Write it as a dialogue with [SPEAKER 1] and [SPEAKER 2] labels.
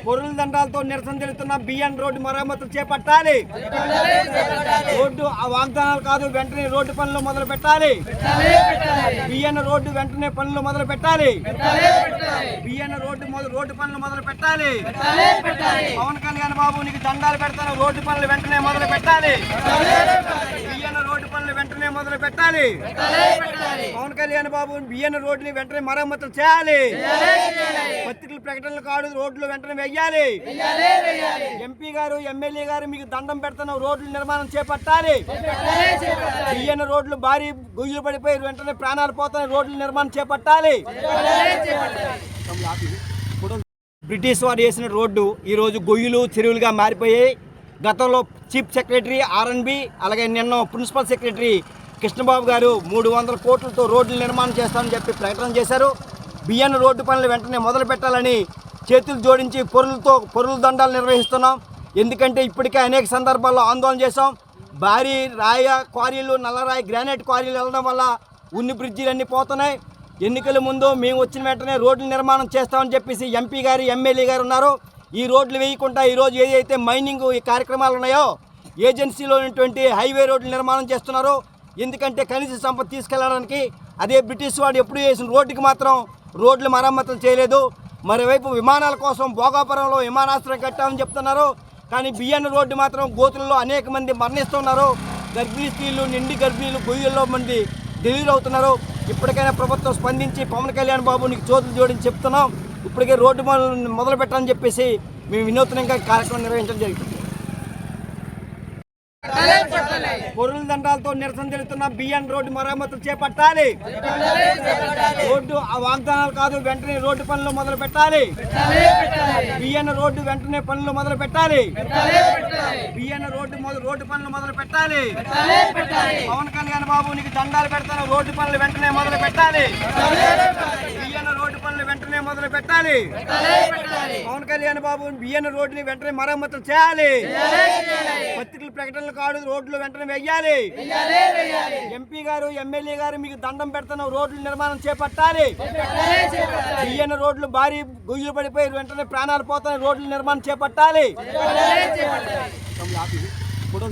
[SPEAKER 1] పొరుల దండాలతో నిరసన తెలుస్తున్న B N road మరమ్మతులు చేపట్టాలి. రోడ్డు వాగ్దానాలు కాదు, వెంటనే రోడ్డు పనులు మొదలు పెట్టాలి. బిఎన్ రోడ్డు వెంటనే పనులు మొదలు పెట్టాలి. బిఎన్ రోడ్డు పనులు మొదలు పెట్టాలి. పవన్ కళ్యాణ్ బాబు నీకు దండాలు పెడతాను, రోడ్డు పనులు వెంటనే మొదలు పెట్టాలి. బిఎన్ రోడ్డు పనులు వెంటనే మొదలు పెట్టాలి. పవన్ కళ్యాణ్ బాబు బిఎన్ రోడ్డుని వెంటనే మరమ్మతులు చేయాలి. పత్రికలు ప్రకటనలు కాదు, రోడ్లు వెంటనే వెయ్యాలి. ఎంపీ గారు ఎమ్మెల్యే గారు మీకు దండం పెడతాను, రోడ్ల నిర్మాణం చేపట్టాలి. బియ్యన రోడ్లు భారీ గొయ్యలు పడిపోయి వెంటనే ప్రాణాలు పోతాయి, రోడ్ల నిర్మాణం చేపట్టాలి. బ్రిటిష్ వారు వేసిన రోడ్డు ఈరోజు గొయ్యలు చెరువులుగా మారిపోయాయి. గతంలో చీఫ్ సెక్రటరీ ఆర్ఎన్బి అలాగే నిన్న ప్రిన్సిపల్ సెక్రటరీ కృష్ణబాబు గారు 300 కోట్లతో రోడ్ల నిర్మాణం చేస్తామని చెప్పి ప్రకటన చేశారు. బియ్యన రోడ్డు పనులు వెంటనే మొదలు పెట్టాలని చేతులు జోడించి పొరుల దండాలు నిర్వహిస్తున్నాం. ఎందుకంటే ఇప్పటికే అనేక సందర్భాల్లో ఆందోళన చేశాం. భారీ రాయ క్వారీలు, నల్లరాయి గ్రానైట్ క్వారీలు వెళ్ళడం వల్ల ఉన్ని బ్రిడ్జీలన్నీ పోతున్నాయి. ఎన్నికల ముందు మేము వచ్చిన వెంటనే రోడ్ల నిర్మాణం చేస్తామని చెప్పేసి ఎంపీ గారు ఎమ్మెల్యే గారు ఉన్నారు. ఈ రోడ్లు వేయకుండా ఈరోజు ఏదైతే మైనింగ్ ఈ కార్యక్రమాలు ఉన్నాయో ఏజెన్సీలో ఉన్నటువంటి హైవే రోడ్లు నిర్మాణం చేస్తున్నారు. ఎందుకంటే కనీస సంపద తీసుకెళ్లడానికి. అదే బ్రిటిష్ వాడు ఎప్పుడు వేసిన రోడ్డుకి మాత్రం రోడ్లు మరమ్మతులు చేయలేదు. మరోవైపు విమానాల కోసం భోగాపురంలో విమానాశ్రయం కట్టామని చెప్తున్నారు. కానీ బియ్యన రోడ్డు మాత్రం గోతుల్లో అనేక మంది మరణిస్తున్నారు. గర్భిణీ స్త్రీలు, నిండి గర్భిణీలు గొయ్యల్లో మంది డెలివరీ అవుతున్నారు. ఇప్పటికైనా ప్రభుత్వం స్పందించి పవన్ కళ్యాణ్ బాబు నీకు చేతులు జోడించి చెప్తున్నాం, ఇప్పటికే రోడ్డు మొదలు పెట్టాలని చెప్పేసి మేము వినూత్నంగా కార్యక్రమం నిర్వహించడం జరుగుతుంది. పొరుల దండాలతో నిరసన తెలుస్తున్న బిఎన్ రోడ్డు మరమ్మతులు చేపట్టాలి. రోడ్డు వాగ్దానాలు కాదు, వెంటనే రోడ్డు పనులు మొదలు పెట్టాలి. బిఎన్ రోడ్డు వెంటనే పనులు మొదలు పెట్టాలి. బిఎన్ రోడ్డు పనులు మొదలు పెట్టాలి. పవన్ కళ్యాణ్ బాబు నీకు దండాలు పెడతాను, రోడ్డు పనులు వెంటనే మొదలు పెట్టాలి. బిఎన్ రోడ్డు పనులు వెంటనే మొదలు పెట్టాలి. పవన్ కళ్యాణ్ బాబు బిఎన్ రోడ్డుని వెంటనే మరమ్మతులు చేయాలి. పత్రికలు ప్రకటనలు కాదు, రోడ్లు వెంటనే వెయ్యాలి. ఎంపీ గారు ఎమ్మెల్యే గారు మీకు దండం పెడతాను, రోడ్ల నిర్మాణం చేపట్టాలి. బియ్యన రోడ్లు భారీ గొయ్యలు పడిపోయి వెంటనే ప్రాణాలు పోతాయి, రోడ్ల నిర్మాణం చేపట్టాలి.